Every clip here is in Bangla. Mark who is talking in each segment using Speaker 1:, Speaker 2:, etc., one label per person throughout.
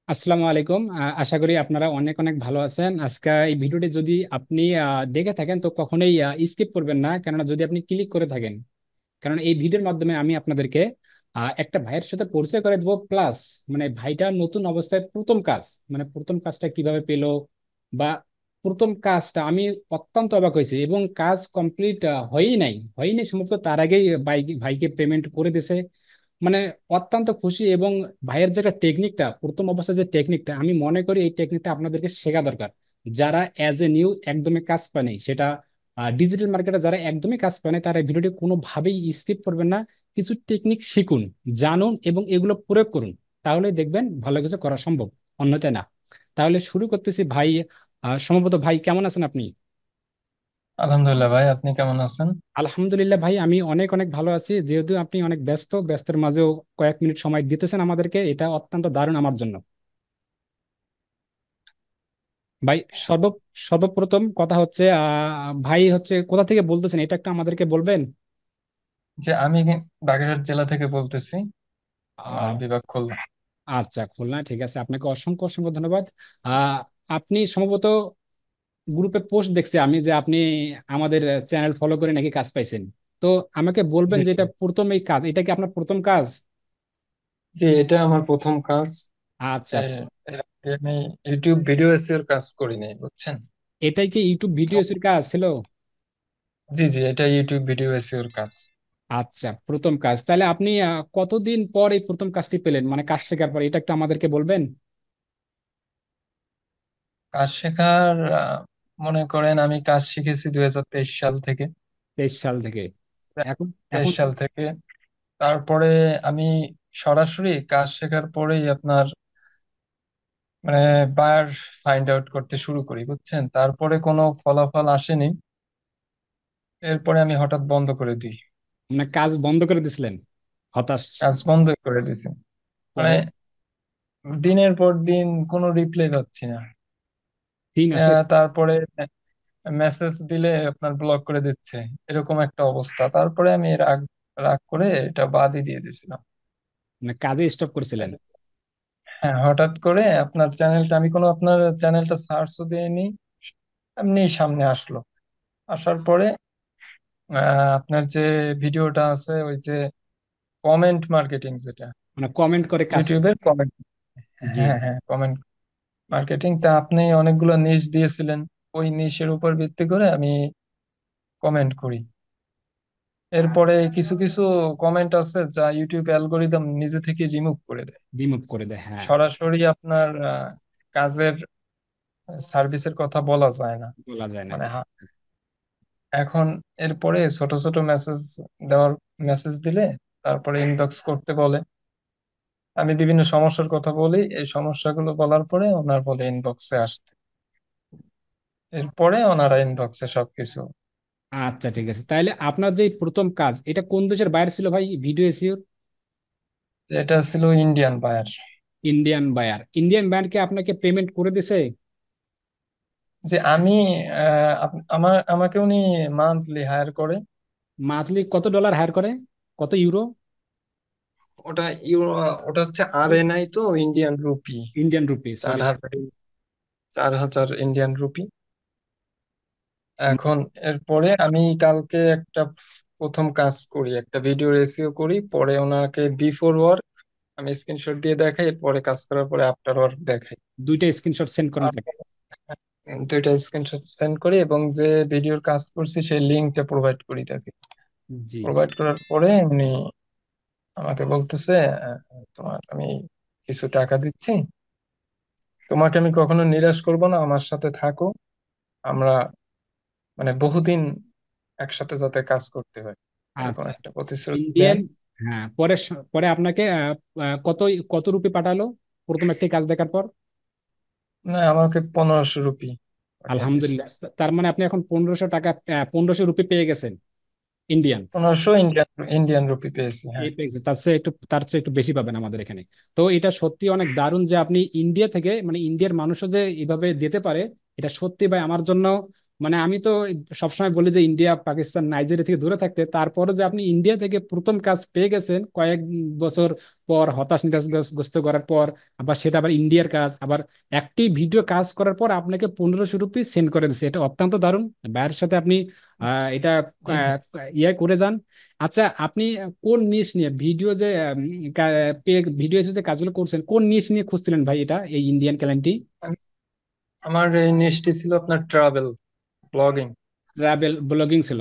Speaker 1: আসসালামু আলাইকুম। আশা করি আপনারা অনেক অনেক ভালো আছেন। আজকে এই ভিডিওটি যদি আপনি দেখে থাকেন তো কখনোই স্কিপ করবেন না, কেননা যদি আপনি ক্লিক করে থাকেন, কারণ এই ভিডিওর মাধ্যমে আমি আপনাদেরকে একটা ভাইয়ের সাথে পরিচয় করে দেবো, প্লাস মানে ভাইটা নতুন অবস্থায় প্রথম কাজ, মানে প্রথম কাজটা কিভাবে পেলো, বা প্রথম কাজটা আমি অত্যন্ত অবাক হয়েছি, এবং কাজ কমপ্লিট হয়ই নাই সম্ভবত তার আগেই ভাইকে পেমেন্ট করে দিছে। মানে অত্যন্ত খুশি। এবং ভাইয়ের যে টেকনিকটা, প্রথম অবস্থায় যে টেকনিকটা, আমি মনে করি এই টেকনিকটা আপনাদেরকে শেখা দরকার। যারা অ্যাজ এ নিউ একদমই কাজ পায় নাই, সেটা ডিজিটাল মার্কেটে যারা একদমই কাজ পায় নাই, তারা এই ভিডিওটি কোনোভাবেই স্কিপ করবেন না। কিছু টেকনিক শিখুন, জানুন এবং এগুলো প্রয়োগ করুন, তাহলে দেখবেন ভালো কিছু করা সম্ভব, অন্যথায় না। তাহলে শুরু করতেছি ভাই। সম্ভবত ভাই কেমন আছেন আপনি?
Speaker 2: আলহামদুলিল্লাহ ভাই, আপনি কেমন আছেন?
Speaker 1: আলহামদুলিল্লাহ ভাই, আমি অনেক অনেক ভালো আছি। যেহেতু আপনি অনেক ব্যস্তের মাঝেও কয়েক মিনিট সময় দিতেছেন আমাদেরকে, এটা অত্যন্ত দারুণ আমার জন্য। ভাই, সর্বপ্রথম কথা হচ্ছে, ভাই হচ্ছে কোথা থেকে বলতেছেন, এটা একটু আমাদেরকে বলবেন?
Speaker 2: যে আমি বাগেরহাট জেলা থেকে বলতেছি। আমার
Speaker 1: আহ,
Speaker 2: বিভাগ খুলনা।
Speaker 1: আচ্ছা, খুলনা, ঠিক আছে। আপনাকে অসংখ্য অসংখ্য ধন্যবাদ। আহ, আপনি সম্ভবত গ্রুপে পোস্ট দেখছি আমি, যে আপনি আমাদের চ্যানেল ফলো করে নাকি কাজ পাইছেন। তো আমাকে বলবেন
Speaker 2: জি
Speaker 1: যে
Speaker 2: জি।
Speaker 1: এটা প্রথম এই কাজ, এটা কি আপনার প্রথম কাজ?
Speaker 2: জি, এটা আমার প্রথম কাজ।
Speaker 1: আচ্ছা।
Speaker 2: এর আগে আমি ইউটিউব ভিডিও এর কাজ করি নাই, বুঝছেন?
Speaker 1: এটাই কি ইউটিউব ভিডিওসের কাজ ছিল?
Speaker 2: জি জি, এটা ইউটিউব ভিডিও এর কাজ।
Speaker 1: আচ্ছা, প্রথম কাজ। তাহলে আপনি কতদিন পর এই প্রথম কাজটি পেলেন, মানে কাজ শেখার পর, এটা একটু আমাদেরকে বলবেন?
Speaker 2: কাজ শেখার মনে করেন আমি কাজ শিখেছি 2023 সাল থেকে।
Speaker 1: 23 সাল থেকে? এখন
Speaker 2: তেইশ
Speaker 1: এখন
Speaker 2: সাল থেকে তারপরে আমি সরাসরি কাজ শেখার পরেই আপনার মানে বায়ার ফাইন্ড আউট করতে শুরু করি, বুঝছেন? তারপরে কোনো ফলাফল আসেনি। এরপরে আমি হঠাৎ বন্ধ করে দিই।
Speaker 1: মানে কাজ বন্ধ করে দিছিলেন, হতাশ?
Speaker 2: কাজ বন্ধ করে দিছি। মানে
Speaker 1: পরে
Speaker 2: দিনের পর দিন কোনো রিপ্লাই পাচ্ছি না।
Speaker 1: দিন আসে?
Speaker 2: তারপরে মেসেজ দিলে আপনার ব্লক করে দিচ্ছে, এরকম একটা অবস্থা। তারপরে আমি রাগ রাগ করে এটা বাদই দিয়ে দিয়েছিলাম।
Speaker 1: মানে কাজে স্টপ করেছিলেন?
Speaker 2: হ্যাঁ, হঠাৎ করে আপনার চ্যানেলটা, আমি কোনো আপনার চ্যানেলটা সার্চও দিইনি, এমনি সামনে আসলো। আসার পরে আপনার যে ভিডিওটা আছে, ওই যে কমেন্ট মার্কেটিং যেটা,
Speaker 1: মানে কমেন্ট করে কাজ করে?
Speaker 2: ইউটিউবের কমেন্ট।
Speaker 1: জি।
Speaker 2: হ্যাঁ হ্যাঁ, কমেন্ট মার্কেটিং। তা আপনি অনেকগুলো নিশ দিয়েছিলেন, ওই নিশের উপর ভিত্তি করে আমি কমেন্ট করি। এরপরে কিছু কিছু কমেন্ট আছে যা ইউটিউব অ্যালগোরিদম নিজে থেকে রিমুভ করে দেয়।
Speaker 1: রিমুভ করে দেয়, হ্যাঁ।
Speaker 2: সরাসরি আপনার কাজের সার্ভিসের কথা বলা যায় না।
Speaker 1: বলা যায় না।
Speaker 2: মানে এখন এরপরে ছোট ছোট মেসেজ দেওয়ার, মেসেজ দিলে তারপরে ইনবক্স করতে বলে। আমি বিভিন্ন সমস্যার কথা বলি, এই সমস্যাগুলো বলার পরে ওনার বলে ইনবক্সে আসতে। এরপরে ওনারা ইনবক্সে সবকিছু।
Speaker 1: আচ্ছা, ঠিক আছে। তাহলে আপনার যে এই প্রথম কাজ, এটা কোন দেশের বাইরে ছিল ভাই, ভিডিও এসিওর?
Speaker 2: এটা ছিল Indian buyer.
Speaker 1: Indian buyer? Indian বায়ারকে আপনাকে পেমেন্ট করে দিছে?
Speaker 2: যে আমি আমাকে উনি মান্থলি হায়ার করে।
Speaker 1: মান্থলি কত ডলার হায়ার করে? কত ইউরো?
Speaker 2: ওটা ইউরো, ওটা হচ্ছে আরএনআই, তো ইন্ডিয়ান রুপি।
Speaker 1: ইন্ডিয়ান রুপি,
Speaker 2: চার
Speaker 1: সরি।
Speaker 2: হাজার 4,000 ইন্ডিয়ান রুপি। এখন এরপরে আমি কালকে একটা প্রথম কাজ করি, একটা ভিডিও রেসিও করি, পরে ওনাকে বিফোর ওয়ার্ক আমি স্ক্রিনশট দিয়ে দেখাই, পরে কাজ করার পরে আফটার ওয়ার্ক দেখাই।
Speaker 1: দুইটা স্ক্রিনশট সেন্ড করেন
Speaker 2: আর
Speaker 1: তাকে?
Speaker 2: দুইটা স্ক্রিনশট সেন্ড করি এবং যে ভিডিওর কাজ করছি সেই লিঙ্কটা প্রোভাইড করি তাকে।
Speaker 1: জি।
Speaker 2: প্রোভাইড করার পরে উনি আমাকে বলতেছে, আহ, তোমার আমি কিছু টাকা দিচ্ছি, তোমাকে আমি কখনো নিরাশ করব না, আমার সাথে থাকো। আমরা মানে বহুদিন একসাথে যাতে কাজ করতে হয়, এরকম
Speaker 1: আচ্ছা।
Speaker 2: একটা প্রতিশ্রুতি দেন।
Speaker 1: ইন্ডিয়ান। হ্যাঁ, পরে পরে আপনাকে কত কত রুপি পাঠালো প্রথম একটি কাজ দেখার পর?
Speaker 2: না, আমাকে 1500 রুপি পাঠিয়ে দিচ্ছে।
Speaker 1: আলহামদুলিল্লাহ। তার মানে আপনি এখন 1500 টাকা, 1500 রুপি পেয়ে গেছেন, ইন্ডিয়ান।
Speaker 2: 1500 ইন্ডিয়ান ইন্ডিয়ান রুপি পেয়েছি, হ্যাঁ।
Speaker 1: এই পেয়েছে, তার চেয়ে একটু বেশি পাবেন আমাদের এখানে। তো এটা সত্যি অনেক দারুণ যে আপনি ইন্ডিয়া থেকে, মানে ইন্ডিয়ার মানুষও যে এইভাবে দিতে পারে, এটা সত্যি ভাই আমার জন্য মানে আমি তো সবসময় বলি যে ইন্ডিয়া পাকিস্তান নাইজেরিয়া থেকে দূরে থাকতে, তারপরে যে আপনি ইন্ডিয়া থেকে প্রথম কাজ পেয়ে গেছেন কয়েক বছর পর, হতাশ নিরাশগ্রস্ত করার পর, আবার সেটা আবার ইন্ডিয়ার কাজ, আবার একটি ভিডিও কাজ করার পর আপনাকে 1500 রুপি সেন্ড করে দিচ্ছে, এটা অত্যন্ত দারুণ। ভাইয়ের সাথে আপনি এটা
Speaker 2: জি।
Speaker 1: ইয়ে করে যান। আচ্ছা, আপনি কোন নিশ নিয়ে ভিডিও যে ভিডিও এসে যে কাজগুলো করছেন, কোন নিশ নিয়ে খুঁজছিলেন ভাই এটা, এই ইন্ডিয়ান ক্যালেন্টি?
Speaker 2: আমার এই নিশটি ছিল আপনার ট্রাভেল ব্লগিং।
Speaker 1: ট্রাভেল ব্লগিং ছিল।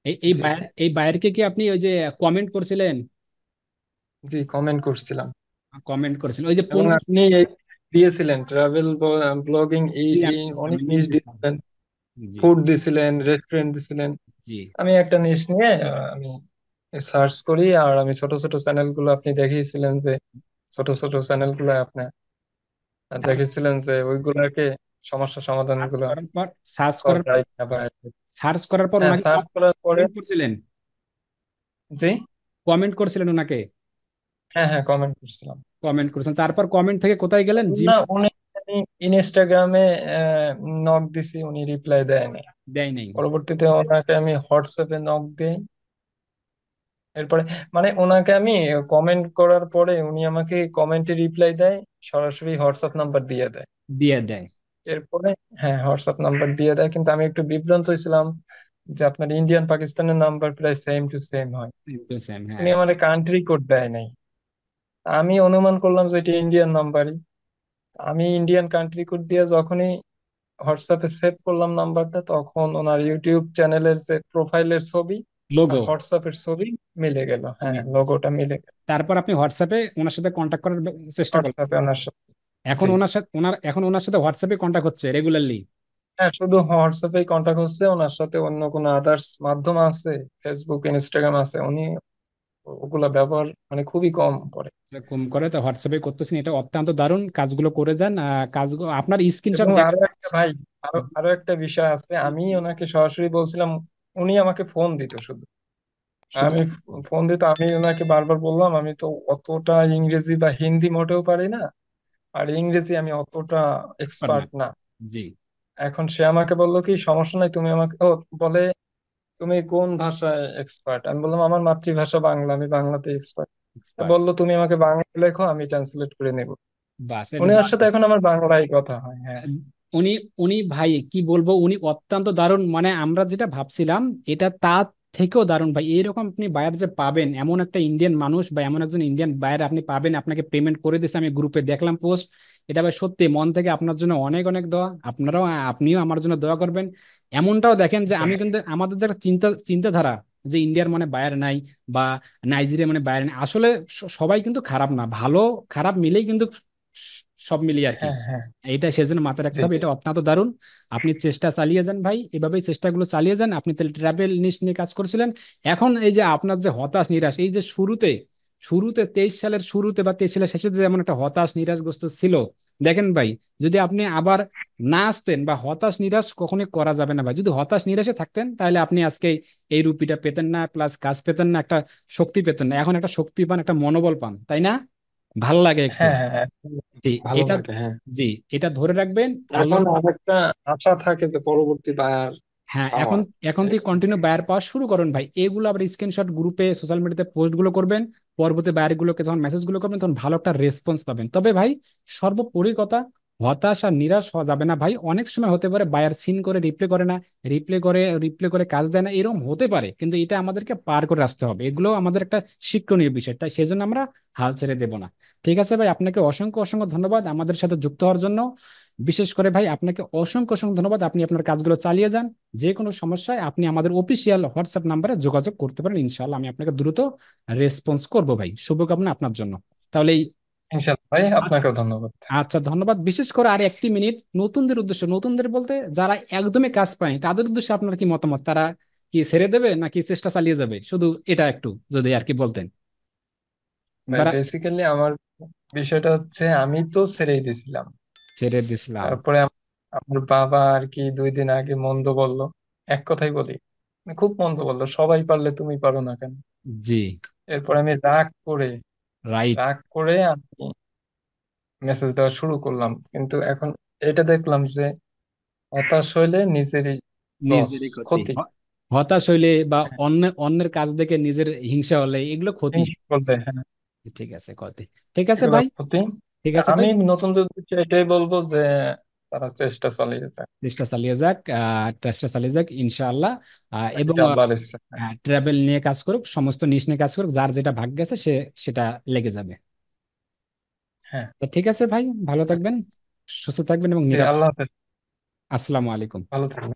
Speaker 1: এই এই
Speaker 2: জি
Speaker 1: বায়ার,
Speaker 2: জি।
Speaker 1: এই বায়ারকে কি আপনি ওই যে কমেন্ট করছিলেন?
Speaker 2: জি, কমেন্ট করছিলাম।
Speaker 1: কমেন্ট করেছিলেন ওই যে
Speaker 2: এবং আপনি এই দিয়েছিলেন ট্রাভেল ব্লগিং, এই
Speaker 1: জি
Speaker 2: এই
Speaker 1: আমি দিছি,
Speaker 2: অনেক
Speaker 1: আমি নিশ
Speaker 2: নিশ
Speaker 1: দিছিলাম।
Speaker 2: দিয়েছিলেন।
Speaker 1: জি
Speaker 2: ফুড দিছিলেন, রেস্টুরেন্ট দিছিলেন।
Speaker 1: জি।
Speaker 2: আমি একটা নিশ নিয়ে আমি সার্চ করি, আর আমি ছোট ছোট চ্যানেল গুলো আপনি দেখিয়েছিলেন যে ছোট ছোট চ্যানেল গুলো আপনি দেখিয়েছিলেন যে ওইগুলাকে সমস্যা সমাধান
Speaker 1: সার্চ
Speaker 2: গুলো
Speaker 1: করার পর, সার্চ
Speaker 2: করা
Speaker 1: করার পর,
Speaker 2: যায় কিনা বা
Speaker 1: সার্চ করার পর
Speaker 2: হ্যাঁ,
Speaker 1: ওনাকে
Speaker 2: সার্চ করার পরে।
Speaker 1: কমেন্ট করছিলেন?
Speaker 2: জি।
Speaker 1: কমেন্ট করছিলেন ওনাকে?
Speaker 2: হ্যাঁ হ্যাঁ, কমেন্ট করছিলাম।
Speaker 1: কমেন্ট করেছেন, তারপর কমেন্ট থেকে কোথায় গেলেন, জিম?
Speaker 2: না, উনি আমি ইনস্টাগ্রামে নক দিছি, উনি রিপ্লাই দেয়নি।
Speaker 1: দেয় নাই?
Speaker 2: পরবর্তীতে ওনাকে আমি হোয়াটসঅ্যাপে নক দিই। এরপরে মানে ওনাকে আমি কমেন্ট করার পরে উনি আমাকে কমেন্টে রিপ্লাই দেয়, সরাসরি হোয়াটসঅ্যাপ নাম্বার দিয়ে দেয়।
Speaker 1: দিয়ে দেয়?
Speaker 2: এরপরে হ্যাঁ, হোয়াটসঅ্যাপ নাম্বার দিয়ে দেয়, কিন্তু আমি একটু বিভ্রান্ত হয়েছিলাম যে আপনার ইন্ডিয়ান পাকিস্তানের নাম্বার প্রায় সেম টু সেম হয়।
Speaker 1: সেম,
Speaker 2: উনি
Speaker 1: হ্যাঁ।
Speaker 2: আমার কান্ট্রি কোড দেয় নাই। আমি অনুমান করলাম যে এটা ইন্ডিয়ান নাম্বারই। আমি ইন্ডিয়ান কান্ট্রি কোড দিয়ে যখনই হোয়াটসঅ্যাপে সেভ করলাম নাম্বারটা, তখন ওনার ইউটিউব চ্যানেলের যে প্রোফাইলের ছবি আর
Speaker 1: লোগো।
Speaker 2: হোয়াটসঅ্যাপের ছবি মিলে গেল। হ্যাঁ, লোগোটা মিলে গেল।
Speaker 1: তারপর আপনি হোয়াটসঅ্যাপে ওনার সাথে কন্ট্যাক্ট করার চেষ্টা করলেন?
Speaker 2: হোয়াটসঅ্যাপে ওনার সাথে।
Speaker 1: এখন
Speaker 2: জি।
Speaker 1: ওনার সাথে হোয়াটসঅ্যাপে কন্ট্যাক্ট হচ্ছে রেগুলারলি?
Speaker 2: হ্যাঁ, শুধু হোয়াটসঅ্যাপেই কন্টাক্ট হচ্ছে, ওনার সাথে অন্য কোনো আদার্স মাধ্যম আছে, ফেসবুক ইনস্টাগ্রাম আছে, উনি ওগুলা ব্যবহার মানে খুবই কম করে।
Speaker 1: কম করে তো হোয়াটসঅ্যাপে করতেছেন, এটা অত্যন্ত দারুণ। কাজগুলো করে যান, কাজগুলো আপনার স্ক্রিনশট
Speaker 2: এবং
Speaker 1: দেখ।
Speaker 2: আরো একটা ভাই, আরো একটা বিষয় আছে, আমি ওনাকে সরাসরি বলছিলাম, উনি আমাকে ফোন দিত শুধু।
Speaker 1: শুধু
Speaker 2: আমি ফোন দিত, আমি ওনাকে বারবার বললাম আমি তো অতটা ইংরেজি বা হিন্দি মোটেও পারি না, আর ইংরেজি আমি অতটা
Speaker 1: expert না।
Speaker 2: এক্সপার্ট না।
Speaker 1: জি।
Speaker 2: এখন সে আমাকে বললো কি, সমস্যা নাই, তুমি আমাকে বলে তুমি কোন ভাষায় এক্সপার্ট? আমি বললাম আমার মাতৃভাষা বাংলা, আমি বাংলাতে এক্সপার্ট।
Speaker 1: এক্সপার্ট।
Speaker 2: বললো তুমি আমাকে বাংলা লেখো, আমি ট্রান্সলেট করে নেব।
Speaker 1: বাস, এটা
Speaker 2: উনি ওর সাথে
Speaker 1: দারুণ।
Speaker 2: এখন আমার বাংলায় কথা হয়। হ্যাঁ।
Speaker 1: উনি উনি ভাই কি বলবো, উনি অত্যন্ত দারুণ। মানে আমরা যেটা ভাবছিলাম এটা তার থেকেও দারুণ ভাই। এইরকম আপনি বায়ার যে পাবেন, এমন একটা ইন্ডিয়ান মানুষ বা এমন একজন ইন্ডিয়ান বায়ার আপনি পাবেন, আপনাকে পেমেন্ট করে দিচ্ছে, আমি গ্রুপে দেখলাম পোস্ট। এটা ভাই সত্যি মন থেকে আপনার জন্য অনেক অনেক দোয়া। আপনারাও, আপনিও আমার জন্য দোয়া করবেন। এমনটাও দেখেন যে আমি কিন্তু আমাদের যারা চিন্তাধারা যে ইন্ডিয়ার মানে বায়ার নাই বা নাইজেরিয়া মানে বায়ার নাই, আসলে সবাই কিন্তু খারাপ না, ভালো খারাপ মিলেই কিন্তু সব মিলিয়ে আর কি।
Speaker 2: হ্যাঁ হ্যাঁ।
Speaker 1: এটা সেজন্য মাথায় রাখতে
Speaker 2: জি
Speaker 1: হবে,
Speaker 2: জি।
Speaker 1: এটা অত্যন্ত দারুণ। আপনি চেষ্টা চালিয়ে যান ভাই, এভাবেই চেষ্টাগুলো চালিয়ে যান। আপনি তাহলে ট্রাভেল নিশ নিয়ে কাজ করছিলেন, এখন এই যে আপনার যে হতাশ নিরাশ, এই যে শুরুতে শুরুতে 23 সালের শুরুতে বা 23 সালের শেষে যে এমন একটা হতাশ নিরাশগ্রস্ত ছিল, দেখেন ভাই, যদি আপনি আবার না আসতেন, বা হতাশ নিরাশ কখনোই করা যাবে না ভাই, যদি হতাশ নিরাশে থাকতেন তাহলে আপনি আজকে এই রুপিটা পেতেন না, প্লাস কাজ পেতেন না, একটা শক্তি পেতেন না। এখন একটা শক্তি পান, একটা মনোবল পান, তাই না? ভাল লাগে একটু।
Speaker 2: হ্যাঁ হ্যাঁ হ্যাঁ,
Speaker 1: জি।
Speaker 2: ভালো
Speaker 1: এটা,
Speaker 2: লাগে হ্যাঁ।
Speaker 1: জি, এটা ধরে রাখবেন।
Speaker 2: এখন
Speaker 1: আল্লাহর,
Speaker 2: আরেকটা আশা থাকে যে পরবর্তী বার
Speaker 1: হ্যাঁ,
Speaker 2: পাওয়া।
Speaker 1: এখন এখন থেকে কন্টিনিউ বায়ার পাওয়া শুরু করুন ভাই। এগুলো আবার স্ক্রিনশট গ্রুপে সোশ্যাল মিডিয়াতে পোস্ট গুলো করবেন, পরবর্তী বায়ার গুলোকে যখন মেসেজ গুলো করবেন তখন ভালো একটা রেসপন্স পাবেন। তবে ভাই সর্বোপরি কথা, হতাশ আর নিরাশ হওয়া যাবে না ভাই। অনেক সময় হতে পারে বায়ার সিন করে রিপ্লে করে না, রিপ্লে করে কাজ দেয় না, এরকম হতে পারে, কিন্তু এটা আমাদেরকে পার করে আসতে হবে। এগুলো আমাদের একটা শিক্ষণীয় বিষয়, তাই সেজন্য আমরা হাল ছেড়ে দেব না। ঠিক আছে ভাই, আপনাকে অসংখ্য অসংখ্য ধন্যবাদ আমাদের সাথে যুক্ত হওয়ার জন্য। বিশেষ করে ভাই আপনাকে অসংখ্য অসংখ্য ধন্যবাদ, আপনি আপনার কাজগুলো চালিয়ে যান। যে কোনো সমস্যায় আপনি আমাদের অফিসিয়াল হোয়াটসঅ্যাপ নাম্বারে যোগাযোগ করতে পারেন, ইনশাল্লাহ আমি আপনাকে দ্রুত রেসপন্স করব ভাই। শুভকামনা আপনার জন্য। তাহলে
Speaker 2: ইনশাল্লাহ ভাই,
Speaker 1: আ-
Speaker 2: আপনাকেও ধন্যবাদ।
Speaker 1: আচ্ছা, ধন্যবাদ। বিশেষ করে আর একটি মিনিট, নতুনদের উদ্দেশ্যে, নতুনদের বলতে যারা একদমই কাজ পায়নি তাদের উদ্দেশ্যে আপনার কি মতামত? তারা কি ছেড়ে দেবে নাকি চেষ্টা চালিয়ে যাবে? শুধু এটা একটু যদি আর কি বলতেন।
Speaker 2: ভাই
Speaker 1: যারা
Speaker 2: বেসিক্যালি আমার বিষয়টা হচ্ছে, আমি তো ছেড়েই দিয়েছিলাম।
Speaker 1: ছেড়ে দিছিলাম।
Speaker 2: তারপরে আমার বাবা আর কি 2 দিন আগে মন্দ বলল, এক কথাই বলি, মানে খুব মন্দ বললো, সবাই পারলে তুমি পারো না কেন?
Speaker 1: জি।
Speaker 2: এরপর আমি রাগ করে,
Speaker 1: রাইট।
Speaker 2: আমি মেসেজ দেওয়া শুরু করলাম, কিন্তু এখন এটা দেখলাম যে হতাশ হইলে নিজেরই লস,
Speaker 1: নিজেরই ক্ষতি।
Speaker 2: ক্ষতি।
Speaker 1: হতাশ হইলে বা
Speaker 2: হ্যাঁ,
Speaker 1: অন্যের কাজ দেখে নিজের হিংসা হলে এগুলো ক্ষতি।
Speaker 2: এই বলতে হ্যাঁ,
Speaker 1: ঠিক আছে, ক্ষতি। ঠিক আছে
Speaker 2: এগুলো
Speaker 1: ভাই।
Speaker 2: ক্ষতি।
Speaker 1: ঠিক আছে
Speaker 2: আমি
Speaker 1: ভাই,
Speaker 2: নতুনদের এটাই বলবো যে তারা চেষ্টা চালিয়ে যায়।
Speaker 1: চেষ্টা চালিয়ে যাক, চেষ্টা চালিয়ে যাক ইনশাআল্লাহ। এবং
Speaker 2: এটা আল্লাহর ইচ্ছা। হ্যাঁ।
Speaker 1: ট্রাভেল নিয়ে কাজ করুক, সমস্ত নিশ নিয়ে কাজ করুক, যার যেটা ভাগ্য আছে সে সেটা লেগে যাবে।
Speaker 2: হ্যাঁ।
Speaker 1: তো ঠিক আছে ভাই, ভালো থাকবেন, সুস্থ থাকবেন এবং
Speaker 2: জি,
Speaker 1: নিরাপদ।
Speaker 2: আল্লাহ হাফেজ।
Speaker 1: আসসালামু আলাইকুম।
Speaker 2: ভালো থাকবেন।